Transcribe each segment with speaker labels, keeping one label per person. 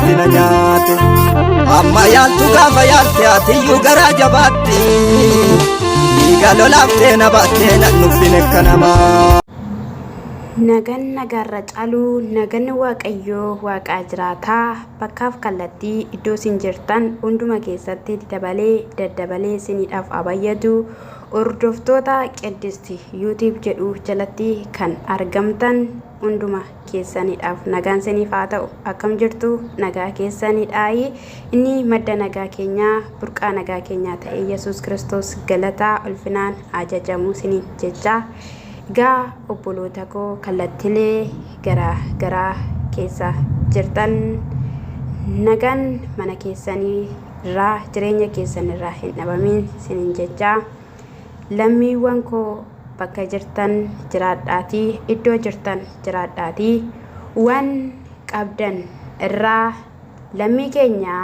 Speaker 1: ulfina nyaate amma yaaltu gaafa yaalte atiyyuu garaa jabaatti dhiiga lolaaftee na baattee nan nuffine kanamaa.
Speaker 2: Nagan nagarra caaluu naganni waaqayyoo waaqaa jiraataa bakkaaf kallattii iddoo isin jirtan hunduma keessatti daddabalee isiniidhaaf abayyatu hordoftoota Qiddisti YouTube jedhu jalatti kan argamtan hunduma keessaniidhaaf nagaan isiniif haa ta'u. Akkam jirtu nagaa keessaniidhaayi. Inni madda nagaa keenyaa burqaa nagaa keenyaa ta'e Yesuus Kiristoos galataa ulfinaan ajajamu isiniin jecha gaa obboloota koo kallattilee garaa keessa jirtan nagaan mana keessanii irraa jireenya keessan irraa hin dhabamin isiniin jecha lammiiwwan koo bakka jirtan jiraadhaatii iddoo jirtan jiraadhaatii waan qabdan irraa lammii keenya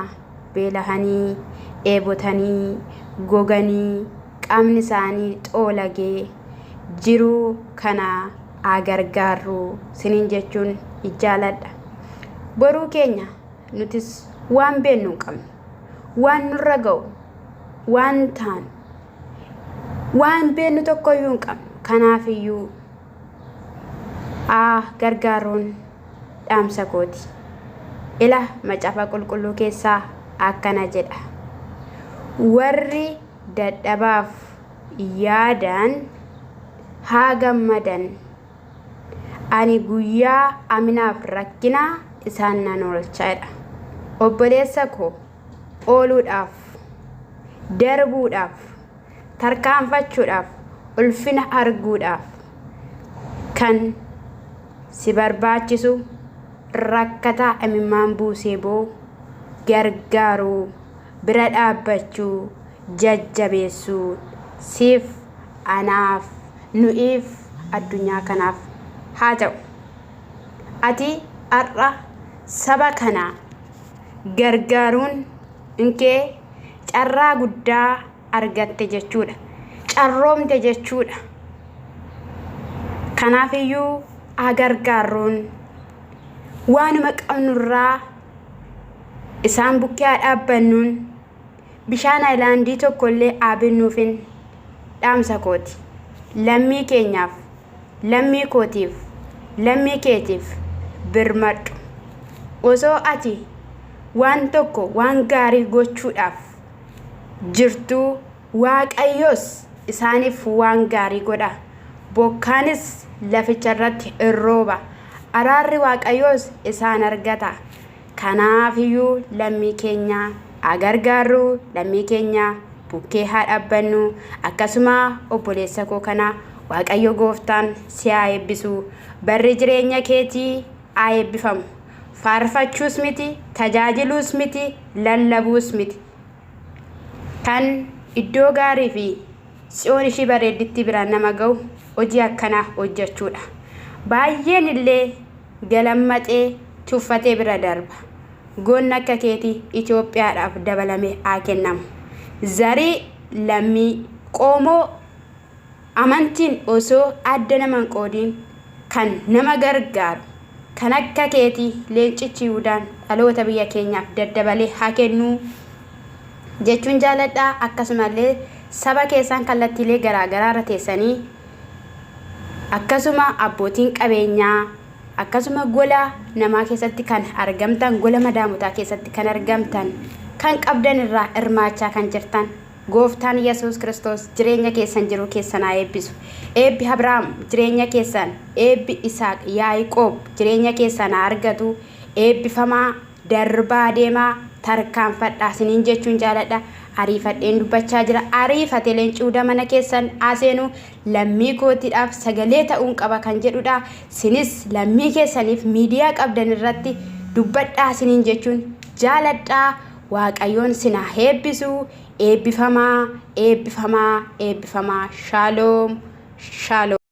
Speaker 2: beelahanii eebotanii goganii qaamni isaanii xoolagee jiru kana agargaaru sinin jechuun ijaaladha. Boruu keenya nutis waan beennu qabnu waan nurra ga'u waan taan waan beennu tokkoyyuu hin qabnu. Kanaafiyyuu gargaaruun dhaamsa kooti. Ila macaafa qulqulluu keessaa akkana jedha, warri dadhabaaf yaadan haa gammadan, ani guyyaa aminaaf rakkinaa isaan nan oolchaadha. Obboleessa koo ooluudhaaf darbuudhaaf tarkaanfachuudhaaf ulfina arguudhaaf kan si barbaachisu rakkataa imimmaan buusee boo gargaaruu bira dhaabbachuu jajjabeessuu siif anaaf nu'iif addunyaa kanaaf haa ta'u. Ati har'a saba kana gargaaruun inkee carraa guddaa argatte jechuudha, carroomte jechuudha. Kanaafiyyuu gargaaruun waanuma qabnurraa isaan bukkee dhaabbannuun bishaan ayilaandii tokkollee aabinnuufin dhaamsa kooti. Lammii keenyaaf, lammii kootiif, lammii keetiif birmadhu. Osoo ati waan tokko waan gaarii gochuudhaaf jirtuu waaqayyoos isaaniif waan gaarii godha. Bokkaanis laficha irratti irrooba, araarri waaqayyoos isaan argata. Kanaafiyyuu lammii keenya agargaarru, lammii keenya bukkee haa dhaabbannu. Akkasuma obboleessa koo kana waaqayyo gooftaan si haa eebbisu. Barri jireenya keetii haa eebbifamu. Faarfachuus miti, tajaajiluus miti, lallabuus miti. Kan iddoo gaarii fi Tsiyoon ishii bareedditti biraan nama ga'u hojii akkanaa hojjechuudha. Baay'een illee galammaxee tuffatee bira darba. Goonni akka keetii Itoophiyaadhaaf dabalamee haa kennamu. Zarii lammii qoomoo amantiin osoo adda naman qoodiin kan nama gargaaru kan akka keetii leencichi Yihuudaan dhaloota biyya keenyaaf daddabalee haa kennu jechuun jaaladha. Akkasumallee saba keessan kallattiilee garaagaraa irra teessanii akkasuma abbootiin qabeenyaa akkasuma gola namaa keessatti kan argamtan, gola madaamotaa keessatti kan argamtan, kan qabdan irraa hirmaachaa kan jirtan gooftaan Yesuus Kiristoos jireenya keessan jiru keessan haa eebbisu. Eebbi Abrahaam jireenya keessan, eebbi Isaaq, Yaaqoob jireenya keessan haa argatu. Eebbifamaa darbaa deemaa tarkaanfadhaa siniin jechuun jaaladha. Ariifadheen dubbachaa jira. Ariifatee leencuudha mana keessan aseenu lammii kootiidhaaf sagalee ta'uun qaba kan jedhudha. Sinis lammii keessaniif miidiyaa qabdan irratti dubbadhaa siniin jechuun jaaladhaa. Waaqayyoon sinaa eebbisu. Eebbifamaa, eebbifamaa, eebbifamaa. Shaaloom, shaaloom.